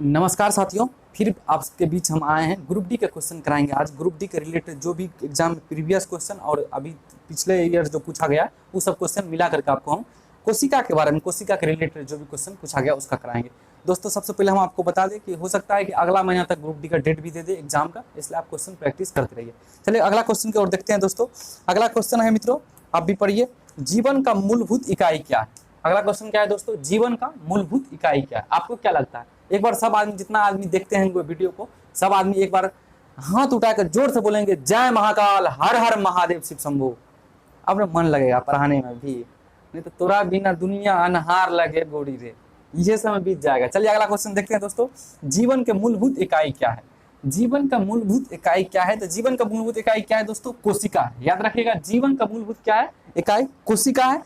नमस्कार साथियों, फिर आपके बीच हम आए हैं। ग्रुप डी के क्वेश्चन कराएंगे आज। ग्रुप डी के रिलेटेड जो भी एग्जाम प्रीवियस क्वेश्चन और अभी पिछले ईयर जो पूछा गया वो सब क्वेश्चन मिला करके आपको हम कोशिका के बारे में, कोशिका के रिलेटेड जो भी क्वेश्चन पूछा गया उसका कराएंगे। दोस्तों सबसे पहले हम आपको बता दें कि हो सकता है कि अगला महीना तक ग्रुप डी का डेट भी दे दे एग्जाम का, इसलिए आप क्वेश्चन प्रैक्टिस करते रहिए। चलिए अगला क्वेश्चन की ओर देखते हैं दोस्तों। अगला क्वेश्चन है मित्रों, आप भी पढ़िए, जीवन का मूलभूत इकाई क्या है। अगला क्वेश्चन क्या है दोस्तों, जीवन का मूलभूत इकाई क्या है। आपको क्या लगता है? एक बार सब आदमी, जितना आदमी देखते हैं वीडियो को, सब आदमी एक बार हाथ उठाकर जोर से बोलेंगे जय महाकाल, हर हर महादेव शिव शंभू। अब मन लगेगा पढ़ाने में भी, नहीं तो तोरा बिना दुनिया अनहार लगे गोरी रे, ये समय बीत जाएगा। चलिए अगला क्वेश्चन देखते हैं दोस्तों, जीवन के मूलभूत इकाई क्या है। जीवन का मूलभूत इकाई क्या है? तो जीवन का मूलभूत इकाई क्या है दोस्तों? कोशिका। याद रखिएगा, जीवन का मूलभूत क्या है? इकाई कोशिका है।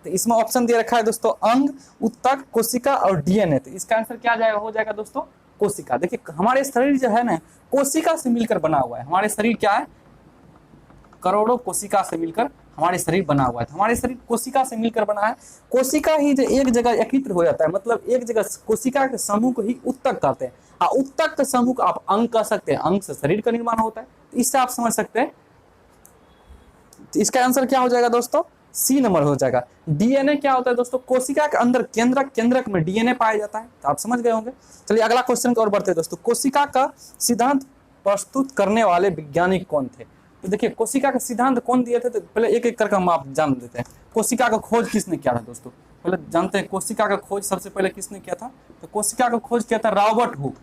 तो इसमें ऑप्शन दे रखा है दोस्तों, अंग, उत्तक, कोशिका और डीएनए। तो इसका आंसर क्या जाएगा? हो जाएगा दोस्तों कोशिका। देखिए हमारे शरीर जो है ना, कोशिका से मिलकर बना हुआ है। हमारे शरीर क्या है? करोड़ों कोशिका से मिलकर हमारे शरीर बना हुआ है। हमारे शरीर कोशिका से मिलकर बना है। कोशिका ही जो एक जगह एकत्रित हो जाता है, मतलब एक जगह कोशिका के समूह को ही उत्तक कहते हैं। हाँ, उत्तक के समूह को आप अंग कह सकते हैं। अंग से शरीर का निर्माण होता है, तो इससे आप समझ सकते हैं। तो इसका आंसर क्या हो जाएगा दोस्तों? सी नंबर हो जाएगा। डीएनए क्या होता है दोस्तों? कोशिका के अंदर केंद्रक में डीएनए पाया जाता है। तो आप समझ गए होंगे। चलिए अगला क्वेश्चन की ओर बढ़ते हैं दोस्तों। कोशिका का सिद्धांत प्रस्तुत करने वाले वैज्ञानिक कौन थे? तो देखिए कोशिका का सिद्धांत कौन दिए थे, तो पहले एक एक करके हम आप जान लेते हैं। कोशिका का खोज किसने किया था दोस्तों? पहले जानते हैं कोशिका का खोज सबसे पहले किसने किया था। तो कोशिका का खोज किया था रॉबर्ट हुक।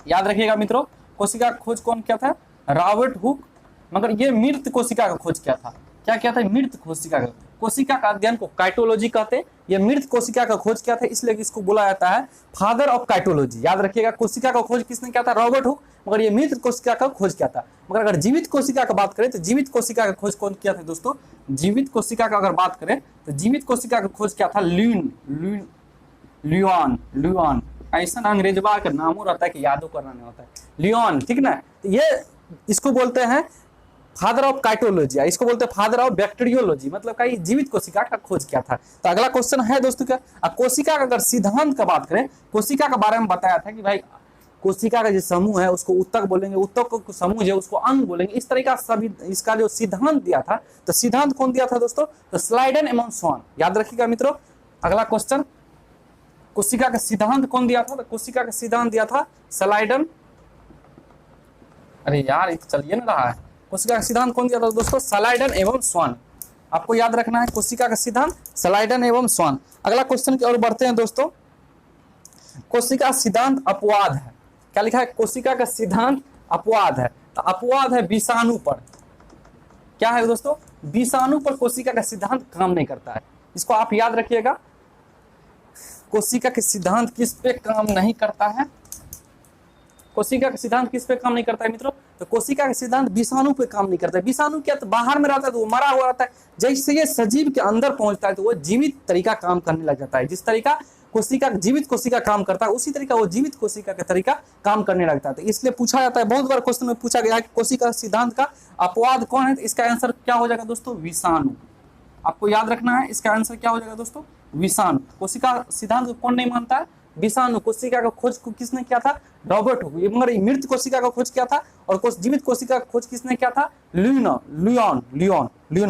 याद रखिएगा मित्रों, कोशिका का खोज कौन किया था? Robert Hooke. मगर ये मृत कोशिका का खोज किया था। क्या किया था? मृत कोशिका का। कोशिका का अध्ययन को काइटोलॉजी कहते हैं। ये मृत कोशिका का खोज किया था, इसलिए इसको बोला जाता है फादर ऑफ काइटोलॉजी। याद रखिएगा, कोशिका का खोज किसने किया था? Robert Hooke. मगर ये मृत कोशिका का खोज किया था। मगर अगर जीवित कोशिका का बात करें तो जीवित कोशिका का खोज कौन किया था दोस्तों? जीवित कोशिका का अगर बात करें तो जीवित कोशिका का खोज किया था ल्यूऑन। ऐसा अंग्रेजवा का नाम रहता है कि यादों करना नहीं होता है। लियोन, ठीक ना। ये इसको बोलते हैं फादर ऑफ काइटोलॉजी, इसको बोलते हैं फादर ऑफ बैक्टीरियोलॉजी। मतलब का जीवित कोशिका का खोज किया था। तो अगला क्वेश्चन है दोस्तों क्या, कोशिका का अगर सिद्धांत का बात करें, कोशिका के बारे में बताया था कि भाई कोशिका का जो समूह है उसको उत्तक बोलेंगे, उत्तक को समूह जो उसको अंग बोलेंगे। इस तरीका सभी इसका जो सिद्धांत दिया था, तो सिद्धांत कौन दिया था दोस्तों? तो स्लाइडन एवं स्वान। याद रखिएगा मित्रों। अगला क्वेश्चन, कोशिका का सिद्धांत कौन दिया था? तो कोशिका का सिद्धांत दिया था स्लाइडन। अरे यार ये तो चलिए ना रहा है। कोशिका का सिद्धांत कौन दिया था दोस्तों? स्लाइडन एवं स्वान। आपको याद रखना है कोशिका का सिद्धांत स्लाइडन एवं स्वान। अगला क्वेश्चन की ओर बढ़ते हैं दोस्तों। कोशिका सिद्धांत अपवाद है। क्या लिखा है? कोशिका का सिद्धांत अपवाद है। तो अपवाद है विषाणु पर। क्या है दोस्तों? विषाणु पर कोशिका का सिद्धांत काम नहीं करता है। इसको आप याद रखिएगा। कोशिका के सिद्धांत किस पे काम नहीं करता है? कोशिका का सिद्धांत किस पे काम नहीं करता है मित्रों? तो कोशिका का सिद्धांत विषाणु पे काम नहीं करता है। विषाणु क्या, तो बाहर में रहता है तो वो मरा हुआ रहता है। जैसे ये सजीव के अंदर पहुंचता है तो वो जीवित तरीका काम करने लग जाता है। जिस तरीका कोशिका जीवित कोशिका काम करता है उसी तरीका वो जीवित कोशिका का तरीका काम करने लगता है। तो इसलिए पूछा जाता है, बहुत बार क्वेश्चन में पूछा गया है कि कोशिका सिद्धांत का अपवाद कौन है। तो इसका आंसर क्या हो जाएगा दोस्तों? विषाणु। आपको याद रखना है, इसका आंसर क्या हो जाएगा दोस्तों? विषाणु। कोशिका सिद्धांत को कौन नहीं मानता है? विषाणु। कोशिका का खोज को किसने किया था? Robert Hooke. मगर मृत कोशिका का खोज किया था। और जीवित कोशिका का खोज किसने किया था? लियोन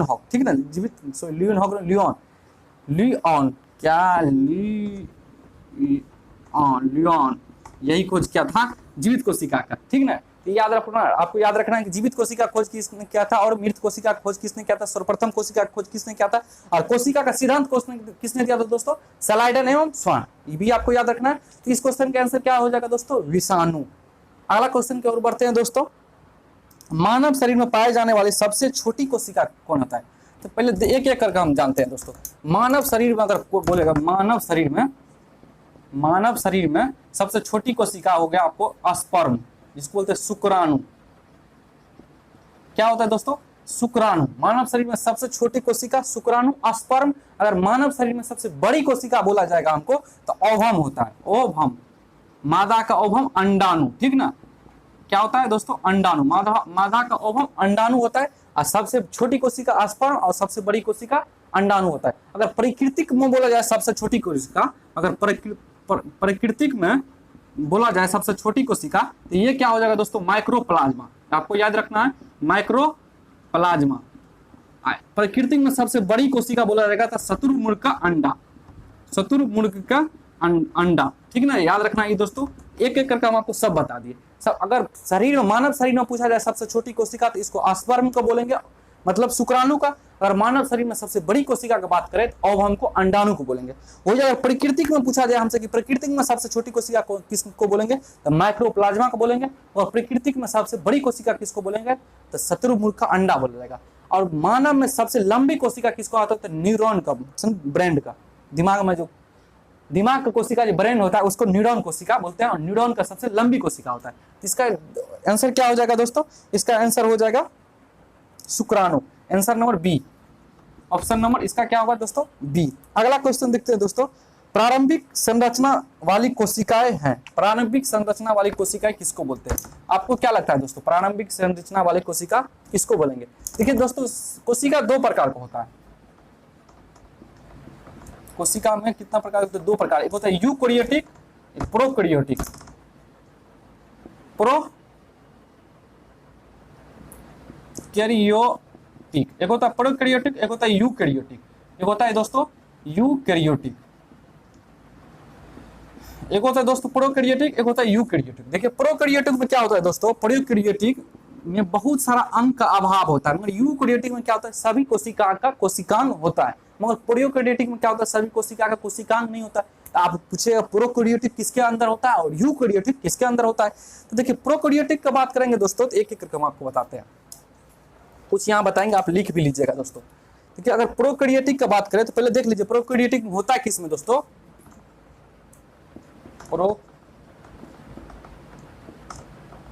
हॉक, ठीक ना। जीवित लियोन हॉक, लियोन यही खोज किया था जीवित कोशिका का, ठीक ना। तो याद रखना, आपको याद रखना है कि जीवित कोशिका खोज किसने किया था और मृत कोशिका खोज किसने किया था। सर्वप्रथम कोशिका खोज किसने किया था और कोशिका का सिद्धांत किसने दिया था दोस्तों? स्लाइडन एवं स्वान। ये भी आपको याद रखना है। तो इस क्वेश्चन का आंसर क्या हो जाएगा दोस्तों? विषाणु। अगला क्वेश्चन की ओर बढ़ते हैं दोस्तों। मानव शरीर में पाए जाने वाली सबसे छोटी कोशिका कौन होता है? तो पहले एक एक करके हम जानते हैं दोस्तों। मानव शरीर में अगर कोई बोलेगा, मानव शरीर में सबसे छोटी कोशिका हो गया आपको स्पर्म, जिसको बोलते हैं शुक्राणु। क्या होता है दोस्तों? शुक्राणु। मानव शरीर में सबसे छोटी कोशिका शुक्राणु, स्पर्म। अगर मानव शरीर में सबसे बड़ी कोशिका बोला जाएगा हमको तो ओवम होता है। ओवम, मादा का ओवम अंडाणु, ठीक ना। क्या होता है दोस्तों? अंडाणु। मादा का ओवम अंडाणु होता है और सबसे छोटी कोशिका स्पर्म और सबसे बड़ी कोशिका अंडाणु होता है। अगर प्राकृतिक में बोला जाए सबसे छोटी कोशिका, अगर प्राकृतिक में बोला जाए सबसे छोटी कोशिका, तो ये क्या हो जाएगा दोस्तों, माइक्रोप्लाज्मा। आपको याद रखना है माइक्रोप्लाज्मा। प्रकृति में सबसे बड़ी कोशिका बोला जाएगा तो शुतुरमुर्ग का अंडा, शुतुरमुर्ग का अंडा, ठीक ना, याद रखना ये दोस्तों। एक एक करके हम आपको सब बता दिए। सब अगर शरीर में, मानव शरीर में पूछा जाए सबसे छोटी कोशिका, तो इसको स्पर्म को बोलेंगे, मतलब शुक्राणु का। अगर मानव शरीर में सबसे बड़ी कोशिका की बात करें तो अब हमको अंडाणु को बोलेंगे। हो जाएगा। प्रकृति में पूछा जाए हमसे कि प्रकृति में सबसे छोटी कोशिका को किसको बोलेंगे, तो माइक्रोप्लाज्मा को बोलेंगे। और प्रकृति में सबसे बड़ी कोशिका किसको बोलेंगे, तो शुतुरमुर्ग का अंडा बोला जाएगा। और मानव में सबसे लंबी कोशिका किसको आता है, तो न्यूरॉन का, ब्रेन का, दिमाग में जो दिमाग का कोशिका जो ब्रेन होता है उसको न्यूरॉन कोशिका बोलते हैं, और न्यूरॉन का सबसे लंबी कोशिका होता है। इसका आंसर क्या हो जाएगा दोस्तों, इसका आंसर हो जाएगा शुक्राणु। Answer number B, option number इसका क्या होगा दोस्तों, बी। अगला क्वेश्चन देखते हैं दोस्तों। प्रारंभिक संरचना वाली कोशिकाएं हैं, प्रारंभिक संरचना वाली कोशिकाएं किसको बोलते हैं? आपको क्या लगता है दोस्तों, प्रारंभिक संरचना वाली कोशिका किसको बोलेंगे? देखिए दोस्तों, कोशिका दो प्रकार का होता है। कोशिका में कितना प्रकार होता है, दो प्रकार। एक होता है यूकैरियोटिक, एक प्रोकैरियोटिक। प्रोकैरियोटिक एक होता है, प्रोकैरियोटिक एक होता है यूकैरियोटिक। एक होता है दोस्तों यूकैरियोटिक, एक होता है दोस्तों प्रोकैरियोटिक, एक होता है यूकैरियोटिक। देखिए प्रोकैरियोटिक में क्या होता है दोस्तों, प्रोकैरियोटिक में बहुत सारा अंग का अभाव होता है, मगर यूकैरियोटिक में क्या होता है, सभी कोशिका का कोशिकांग होता है। मगर प्रोकैरियोटिक में क्या होता है, सभी कोशिका का कोशिकांग नहीं होता। तो आप पूछे प्रोकैरियोटिक किसके अंदर होता है और यूकैरियोटिक किसके अंदर होता है। तो देखिए प्रोकैरियोटिक का बात करेंगे दोस्तों, तो एक एक करके हम आपको बताते हैं। कुछ यहाँ बताएंगे, आप लिख भी लीजिएगा दोस्तों। देखिए अगर प्रोकैरियोटिक का बात करें तो पहले देख लीजिए प्रोकैरियोटिक होता है किसमें दोस्तों,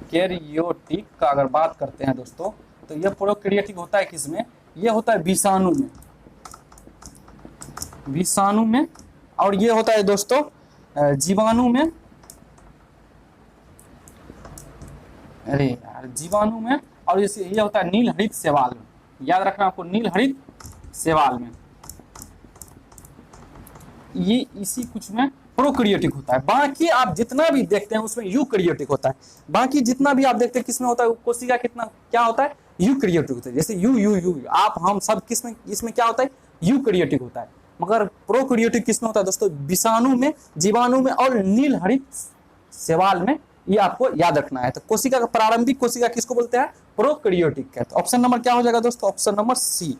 प्रोकैरियोटिक का अगर बात करते हैं दोस्तों, तो यह प्रोकैरियोटिक होता है किसमें, यह होता है विषाणु में, विषाणु में। और ये होता है दोस्तों जीवाणु में, अरे यार जीवाणु में। और ये होता है नील हरित शैवाल में, याद रखना आपको, नील हरित शैवाल में। ये इसी कुछ में प्रोकैरियोटिक होता है। बाकी आप जितना भी देखते हैं उसमें यूकैरियोटिक होता है। बाकी जितना भी आप देखते हैं किसमें होता है, कोशिका कितना क्या होता है, यूकैरियोटिक होता है। जैसे यू यू यू आप हम सब किसमें, इसमें क्या होता है, यूकैरियोटिक होता है। मगर प्रोकैरियोटिक किसमें होता है दोस्तों, विषाणु में, जीवाणु में और नील हरित शैवाल में। ये आपको याद रखना है। तो कोशिका का प्रारंभिक कोशिका किसको बोलते हैं, प्रोकैरियोटिक का। तो ऑप्शन नंबर क्या हो जाएगा दोस्तों, ऑप्शन नंबर सी,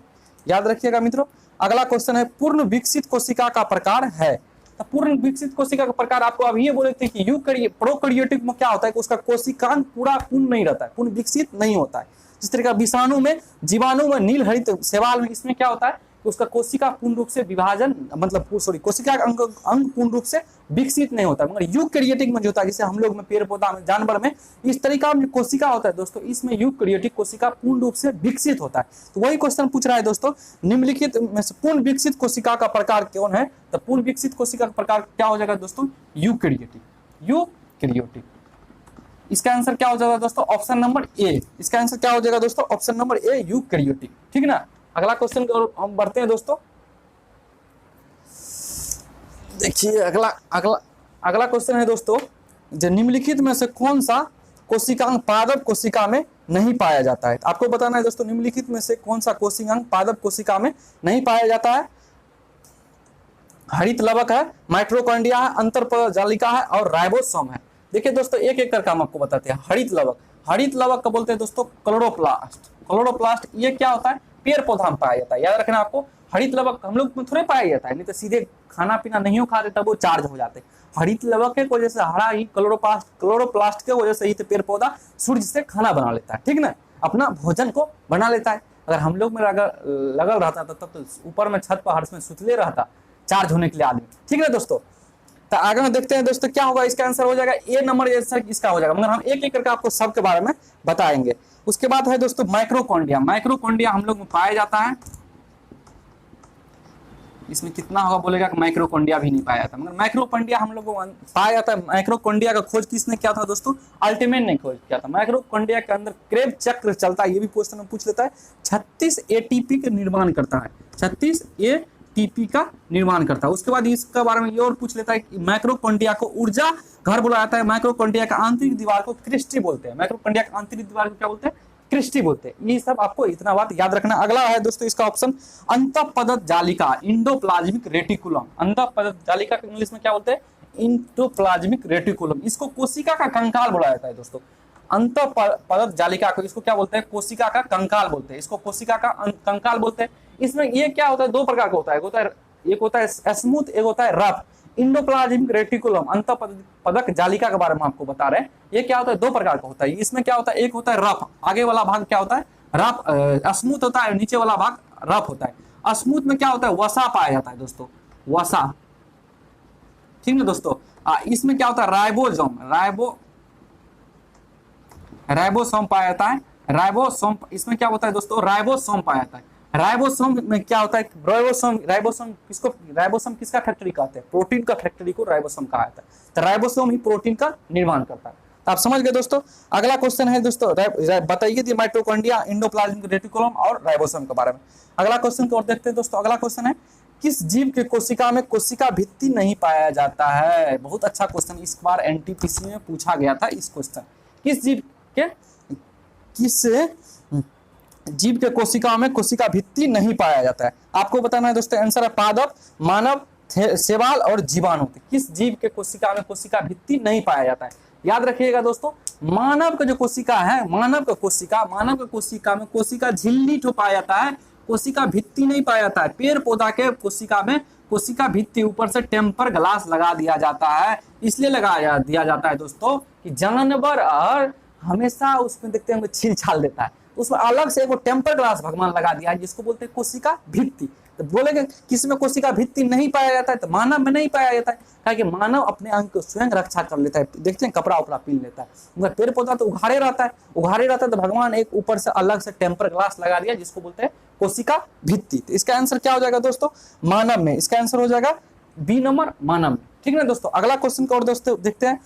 याद रखिएगा मित्रों। अगला क्वेश्चन है, पूर्ण विकसित कोशिका का प्रकार है। तो पूर्ण विकसित कोशिका का प्रकार आपको अब ये बोले थे कि प्रोकैरियोटिक में क्या होता है कि उसका कोशिकांग पूरा पूर्ण नहीं रहता है, पूर्ण विकसित नहीं होता है। जिस तरह का विषाणु में, जीवाणु में, नील हरित शैवाल में, इसमें क्या होता है कि उसका कोशिका पूर्ण रूप से विभाजन, मतलब कोशिका का अंग पूर्ण रूप से विकसित नहीं होता। मगर यूकैरियोटिक में जो होता है, जैसे हम लोग में, पेड़ पौधा में, जानवर में, इस तरीका में कोशिका होता है दोस्तों, इसमें यूकैरियोटिक कोशिका पूर्ण रूप से विकसित होता है। तो वही क्वेश्चन पूछ रहा है दोस्तों, निम्नलिखित में से पूर्ण विकसित कोशिका का प्रकार कौन है। तो पूर्ण विकसित कोशिका का प्रकार क्या हो जाएगा दोस्तों, यूकैरियोटिक, यूकैरियोटिक। इसका आंसर क्या हो जाएगा दोस्तों, ऑप्शन नंबर ए। इसका आंसर क्या हो जाएगा दोस्तों, ऑप्शन नंबर ए, यूकैरियोटिक, ठीक ना। अगला क्वेश्चन हम बढ़ते हैं दोस्तों। देखिए अगला क्वेश्चन है दोस्तों, जो निम्नलिखित में से कौन सा कोशिकांग पादप कोशिका में नहीं पाया जाता है। आपको बताना है दोस्तों, निम्नलिखित में से कौन सा कोशिकांग पादप कोशिका में नहीं पाया जाता है। हरित लवक है, माइटोकॉन्ड्रिया है, अंतरजालिका है और राइबोसोम है। देखिए दोस्तों एक एक करके हम आपको बताते हैं। हरित लवक, हरित लवक का बोलते हैं दोस्तों क्लोरोप्लास्ट। क्लोरोप्लास्ट ये क्या होता है, पेड़ पौधा में पाया जाता है। याद रखना आपको, हरित लवक हम लोग में थोड़े पाया जाता है, नहीं तो सीधे खाना पीना नहीं हो खाते तब वो चार्ज हो जाते। हरित लवक के वजह से हरा ही क्लोरोप्लास्ट के वजह से ही तो पेड़ पौधा सूर्य से खाना बना लेता है, ठीक ना, अपना भोजन को बना लेता है। अगर हम लोग में लगल रहता तब तो ऊपर में छत पर हर्ष में सुतले रहता चार्ज होने के लिए आदमी, ठीक है दोस्तों। तो आगे में देखते हैं दोस्तों क्या होगा, इसका आंसर हो जाएगा ए नंबर, आंसर इसका हो जाएगा। मगर हम एक एक करके आपको सबके बारे में बताएंगे। उसके बाद है दोस्तों माइक्रोकॉन्ड्रिया। माइक्रोकॉन्ड्रिया हम लोग में पाया जाता है, इसमें कितना होगा बोलेगा कि माइक्रोकॉन्ड्रिया भी नहीं पाया जाता, मगर माइक्रोकॉन्ड्रिया हम लोग को पाया जाता है। माइक्रोकॉन्ड्रिया का खोज किसने किया था दोस्तों, अल्टीमेट ने खोज किया था। माइक्रोकॉन्ड्रिया के अंदर क्रेब चक्र चलता है, ये भी क्वेश्चन में पूछ लेता है। 36 एटीपी का निर्माण करता है, 36 एटीपी का निर्माण करता है। उसके बाद इसके बारे में ये और पूछ लेता है कि माइक्रोकॉन्ड्रिया को ऊर्जा घर बोला जाता है। माइक्रोकॉन्ड्रिया का आंतरिक दीवार को क्रिस्टी बोलते हैं। माइक्रोकॉन्ड्रिया का आंतरिक दीवार को क्या बोलते हैं? क्रिस्टी बोलते हैं। ये सब आपको इतना बात याद रखना। अगला है दोस्तों इसका ऑप्शन अंतःपदक जालिका, इंडोप्लाज्मिक रेटिकुलम। अंतःपदक जालिका को इंग्लिश में क्या बोलते हैं? Endoplasmic reticulum. इसको कोशिका का कंकाल बोला जाता है दोस्तों। अंतःपदक जालिका को इसको क्या बोलते हैं? कोशिका का कंकाल बोलते हैं। इसको कोशिका का कंकाल बोलते हैं। इसमें ये क्या होता है? दो प्रकार का होता है। एक होता है स्मूथ, एक होता है रफ। इंडोप्लाज्मिक रेटिकुलम अंतःपदक जालिका के बारे में आपको बता रहे हैं। ये क्या होता है? दो प्रकार का होता है। इसमें क्या होता है? एक होता है रफ, आगे वाला भाग क्या होता है? रफ। स्मूथ होता है, नीचे वाला भाग रफ होता है। स्मूथ में क्या होता है? वसा पाया जाता है दोस्तों, वसा। ठीक है दोस्तों। इसमें क्या होता है? राइबोसोम, राइबोसोम पाया जाता है। राइबोसोम, इसमें क्या होता है दोस्तों? राइबोसोम पाया जाता है। राइबोसोम में क्या होता है? राइबोसोम किसका फैक्ट्री कहते हैं? प्रोटीन का फैक्ट्री को राइबोसोम कहा जाता है। तो राइबोसोम ही प्रोटीन का निर्माण करता है। तो आप समझ गए दोस्तों। अगला क्वेश्चन है दोस्तों, बताइए माइटोकॉन्ड्रिया, इंडोप्लाज्मिक रेटिकुलम और राइबोसोम के बारे में। अगला क्वेश्चन को और देखते हैं दोस्तों। अगला क्वेश्चन है, किस जीव के कोशिका में कोशिका भित्ति नहीं पाया जाता है? बहुत अच्छा क्वेश्चन, इस बार एनटीपीसी में पूछा गया था इस क्वेश्चन। किस जीव के कोशिका में कोशिका भित्ति नहीं पाया जाता है? आपको बताना है दोस्तों। आंसर है पादप, मानव, शैवाल और जीवाणु। किस जीव के कोशिका में कोशिका भित्ति नहीं पाया जाता है? याद रखिएगा दोस्तों, मानव का जो कोशिका है, मानव का कोशिका में कोशिका झिल्ली ठो पाया जाता है, कोशिका भित्ति नहीं पाया जाता है। पेड़ पौधा के कोशिका में कोशिका भित्ति ऊपर से टेम्पर ग्लास लगा दिया जाता है। इसलिए लगा दिया जाता है दोस्तों कि जानवर और हमेशा उसमें देखते हैं छील छाल देता है, उसमें अलग से एक टेम्पर ग्लास भगवान लगा दिया है जिसको बोलते हैं कोशिका भित्ति। तो बोलेंगे किस में कोशिका भित्ति नहीं पाया जाता है? तो मानव में नहीं पाया जाता है, क्योंकि मानव अपने अंग को स्वयं रक्षा कर लेता है। देखते हैं कपड़ा उपड़ा पीन लेता है, मगर पेड़ पौधा तो उघाड़े रहता है तो भगवान एक ऊपर से अलग से टेम्पर ग्लास लगा दिया जिसको बोलते हैं कोशिका भित्ति। तो इसका आंसर क्या हो जाएगा दोस्तों? मानव में। इसका आंसर हो जाएगा बी नंबर, मानव में। ठीक है दोस्तों। अगला क्वेश्चन को और दोस्तों देखते हैं।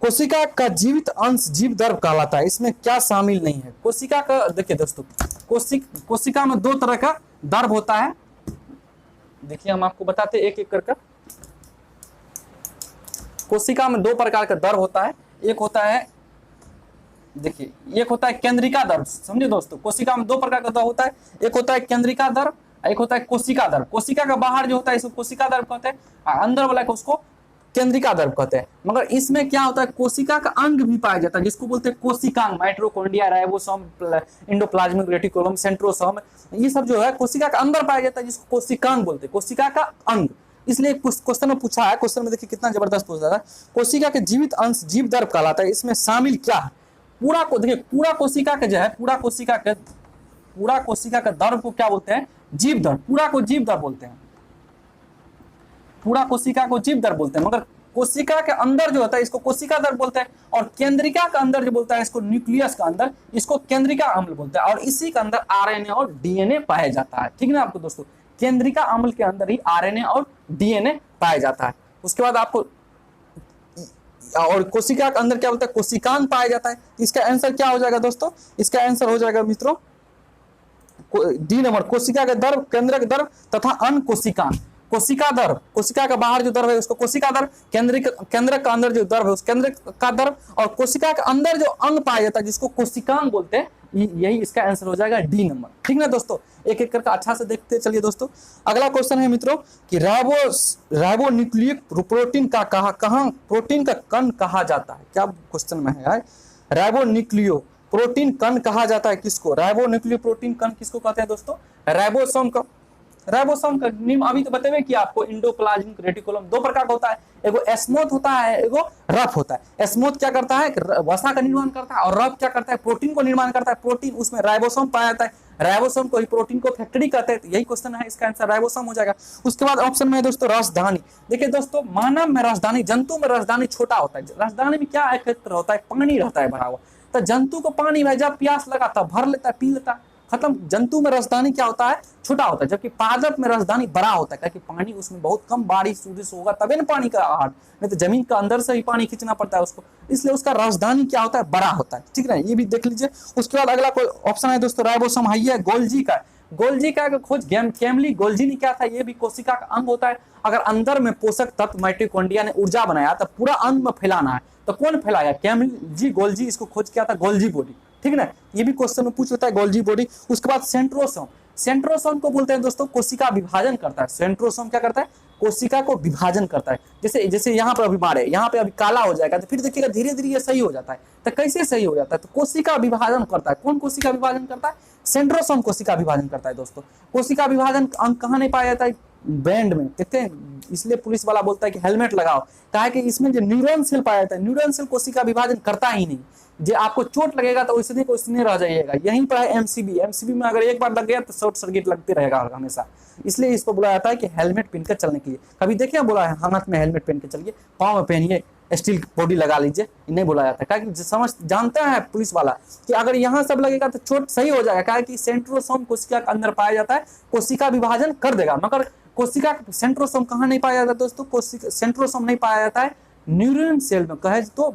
कोशिका का जीवित अंश जीवदर्भ कहलाता है, इसमें क्या शामिल नहीं है? कोशिका का देखिए दोस्तों, कोशिका में दो तरह का दर्भ होता है। देखिए हम आपको बताते एक एक करके। कोशिका में दो प्रकार का दर्भ होता है। एक होता है, देखिए, एक होता है केंद्रिका दर्भ। समझे दोस्तों, कोशिका में दो प्रकार का दर्भ होता है। एक होता है केंद्रिका दर्भ, एक होता है कोशिका दर्भ। कोशिका का बाहर जो होता है इसको कोशिका दर्भ कहते हैं, अंदर वाला को उसको केंद्रिका दर्भ कहते हैं। मगर इसमें क्या होता है? कोशिका का अंग भी पाया जाता है जिसको बोलते हैं कोशिकांग। Mitochondria, ribosome, endoplasmic reticulum, centrosome, ये सब जो है कोशिका का अंदर पाया जाता है जिसको कोशिकांग बोलते हैं, कोशिका का अंग। इसलिए क्वेश्चन में पूछा है, क्वेश्चन में देखिए कितना जबरदस्त पूछा था। कोशिका के जीवित अंश जीवदर्भ कहलाता है, इसमें शामिल क्या है? पूरा कोशिका का जो है, पूरा कोशिका का दर्भ को क्या बोलते हैं? जीवदर्भ। पूरा को जीवदर्भ बोलते हैं, पूरा कोशिका को जीवदर्भ बोलते हैं। मगर कोशिका के अंदर जो होता है इसको कोशिका दर्भ बोलते हैं, और केंद्रिका के अंदर जो बोलता है इसको, न्यूक्लियस के अंदर, इसको केंद्रिका अम्ल बोलते हैं। और इसी के अंदर आरएनए और डीएनए पाया जाता है। ठीक है ना आपको दोस्तों, केंद्रिका अम्ल के अंदर ही आरएनए और डीएनए पाया जाता है। उसके बाद आपको, और कोशिका के अंदर क्या बोलता है? कोशिकांग पाया जाता है। इसका आंसर क्या हो जाएगा दोस्तों? इसका आंसर हो जाएगा मित्रों डी नंबर, कोशिका के दर्भ, केंद्रक दर्भ तथा अन्य कोशिकांग। कोशिका दर्भ, कोशिका के बाहर जो दर्भ है उसको कोशिका दर्भ, केंद्र का अंदर जो दर्भ है उस केंद्र का दर्भ, और कोशिका के अंदर जो अंग पाया जाता है जिसको कोशिकांग बोलते हैं, यही इसका आंसर हो जाएगा डी नंबर। ठीक ना दोस्तों, एक एक करके अच्छा से देखते चलिए दोस्तों। अगला क्वेश्चन है मित्रों कि राइबोन्यूक्लिक प्रोटीन का कहाँ प्रोटीन का कण कहा जाता है? क्या क्वेश्चन में है? राइबोन्यूक्लियो प्रोटीन कण कहा जाता है किसको? राइबोन्यूक्लियो प्रोटीन कण किसको कहते हैं दोस्तों? राइबोसोम का। राइबोसोम का नियम अभी तो बतेबे कि आपको, इंडोप्लाज्मिक रेटिकुलम दो प्रकार का होता है, एगो स्मूथ होता है, एगो रफ होता है। स्मूथ क्या करता है? वसा का निर्माण करता है, और रफ क्या करता है? प्रोटीन को निर्माण करता है। प्रोटीन, उसमें राइबोसोम पाया जाता है, राइबोसोम को ही प्रोटीन को फैक्ट्री कहते हैं। यही क्वेश्चन है, इसका आंसर राइबोसोम हो जाएगा। उसके बाद ऑप्शन में है दोस्तों राजधानी। देखिए दोस्तों, मानव में राजधानी, जंतु में राजधानी छोटा होता है। राजधानी में क्या एकत्र होता है? पानी रहता है भरा हुआ। तो जंतु को पानी भाई जब प्यास लगा तब भर लेता है, पी लेता है, खत्म। जंतु में राजधानी क्या होता है? छोटा होता है। जबकि पादप में राजधानी बड़ा होता है, क्योंकि पानी उसमें बहुत कम, बारिश उरिश होगा तबे ना पानी का आहार, नहीं तो जमीन का अंदर से ही पानी खींचना पड़ता है उसको, इसलिए उसका राजधानी क्या होता है? बड़ा होता है। ठीक है, ये भी देख लीजिए। उसके बाद अगला कोई ऑप्शन है दोस्तों, राइबोसोम है गोल्जी का। गोल्जिका का खोज कैमली गोल्जी ने क्या था, ये भी कोशिका का अंग होता है। अगर अंदर में पोषक तत्व माइटोकॉन्ड्रिया ने ऊर्जा बनाया तो पूरा अंग में फैलाना है, तो कौन फैलाया? कैमली गोल्जी, इसको खोज किया था गोल्जी बॉडी, ठीक है ना। ये भी क्वेश्चन में पूछ लेता है गोल्जी बॉडी। उसके बाद सेंट्रोसोम, सेंट्रोसोम को बोलते हैं दोस्तों कोशिका विभाजन करता है। सेंट्रोसोम क्या करता है? कोशिका को विभाजन करता है। जैसे जैसे यहाँ पर अभी मारे, यहाँ पे अभी काला हो जाएगा तो फिर देखिएगा धीरे धीरे ये सही हो जाता है। तो कैसे सही हो जाता है? तो कोशिका विभाजन करता है। कौन कोशिका विभाजन करता है? सेंट्रोसोम कोशिका विभाजन करता है दोस्तों। कोशिका विभाजन अंग कहाँ नहीं पाया जाता है? ब्रेन में, देखते हैं। इसलिए पुलिस वाला बोलता है कि हेलमेट लगाओ, कहा कि इसमें जो न्यूरॉन सेल पाया जाता है, न्यूरॉन सेल कोशिका विभाजन करता ही नहीं। जो आपको चोट लगेगा तो उसने को उसने रह जाइएगा। यहीं पर है एमसीबी, एमसीबी में अगर एक बार लग गया तो शॉर्ट सर्किट लगते रहेगा हमेशा। इसलिए इसको बोला जाता है कि हेलमेट पहनकर चलने के लिए। कभी देखिए बोला है हाथ में हेलमेट पहन के चलिए, पाँव में पहनिए, स्टील बॉडी लगा लीजिए, नहीं बोला जाता है। क्या समझ जानता है पुलिस वाला कि अगर यहाँ सब लगेगा तो चोट सही हो जाएगा, क्या कि सेंट्रोसोम कोशिका के अंदर पाया जाता है, कोशिका विभाजन कर देगा। मगर कोशिका सेंट्रोसोम कहाँ नहीं पाया जाता दोस्तों? कोशिका सेंट्रोसोम नहीं पाया जाता है न्यूरॉन सेल में, कहे तो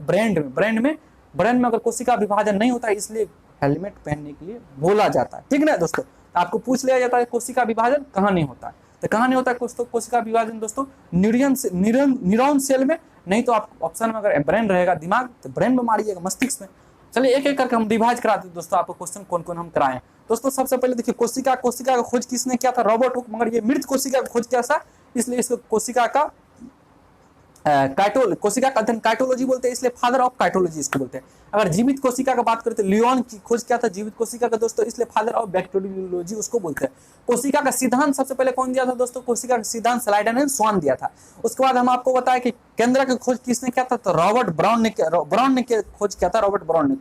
ब्रेन में अगर कोशिका विभाजन नहीं होता है, इसलिए हेलमेट पहनने के लिए बोला जाता है, ठीक है ना दोस्तों। आपको पूछ लिया जाता है कोशिका विभाजन कहाँ नहीं होता है, तो कहाँ नहीं होता है दोस्तों कोशिका विभाजन? दोस्तों न्यूरॉन सेल में, नहीं तो आप ऑप्शन में अगर ब्रेन रहेगा दिमाग तो ब्रेन में मारिएगा, मस्तिष्क में। चलिए एक एक करके हम रिवाइज कराते हैं दोस्तों, आपको क्वेश्चन कौन कौन हम कराएं। दोस्तों सबसे पहले देखिए कोशिका का खोज किसने किया था? Robert Hooke. मगर ये मृत कोशिका का खोज किया था, इसलिए इसको कोशिका का कोशिका का अध्ययन काइटोलॉजी बोलते हैं, इसलिए फादर ऑफ काइटोलॉजी इसको बोलते हैं। अगर जीवित कोशिका का बात करते हैं, लियोन की खोज किया था जीवित कोशिका का दोस्तों, इसलिए फादर ऑफ बैक्टीरियोलॉजी उसको बोलते हैं। कोशिका का सिद्धांत सबसे पहले कौन दिया था दोस्तों? कोशिका का सिद्धांत स्लाइडन एंड स्वान दिया था। उसके बाद हम आपको बताया कि केंद्र की खोज किसने किया था? तो रॉबर्ट ब्राउन ने खोज किया था, रॉबर्ट ब्राउन ने।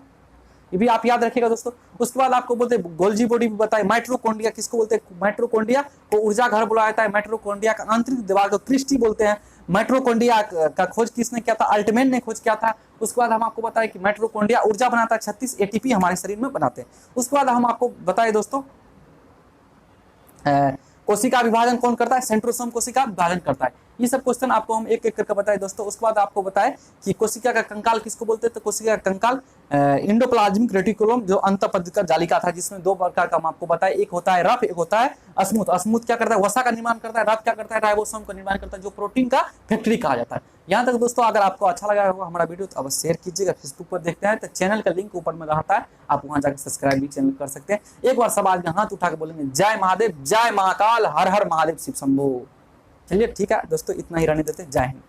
ये भी आप याद रखिएगा दोस्तों। उसके बाद आपको बोलते हैं गोल्जी बॉडी भी बताए। माइटोकॉन्ड्रिया किसको बोलते हैं? माइटोकॉन्ड्रिया को ऊर्जा घर बुलाया जाता है। माइटोकॉन्ड्रिया का आंतरिक दीवार को क्रिस्टी बोलते हैं। माइटोकॉन्ड्रिया का खोज किसने किया था? अल्टमैन ने खोज किया था। उसके बाद हम आपको बताए कि माइटोकॉन्ड्रिया ऊर्जा बनाता है, 36 एटीपी हमारे शरीर में बनाते हैं। उसके बाद हम आपको बताए दोस्तों कोशिका विभाजन कौन करता है? सेंट्रोसोम कोशिका विभाजन करता है। ये सब क्वेश्चन आपको हम एक एक करके बताए दोस्तों। उसके बाद आपको बताए कि कोशिका का कंकाल किसको बोलते हैं? तो कोशिका का कंकाल इंडोप्लाज्मिक रेटिकुलम, जो अंतःपदिका जालिका था, जिसमें दो प्रकार का हम आपको बताए, एक होता है रफ, एक होता है स्मूथ। स्मूथ क्या करता है? वसा का निर्माण करता है। रफ क्या करता है? राइबोसोम का निर्माण करता है, जो प्रोटीन का फैक्ट्री कहा जाता है। यहाँ तक दोस्तों अगर आपको अच्छा लगा होगा हमारा वीडियो तो अवश्य शेयर कीजिएगा। फेसबुक पर देखते हैं तो चैनल का लिंक ऊपर में रहता है, आप वहां जाकर सब्सक्राइब भी चैनल कर सकते हैं। एक बार सब आज हाथ उठा के बोलेंगे जय महादेव, जय महाकाल, हर हर महादेव, शिव शंभो। चलिए ठीक है दोस्तों, इतना ही रहने देते, जय हिंद।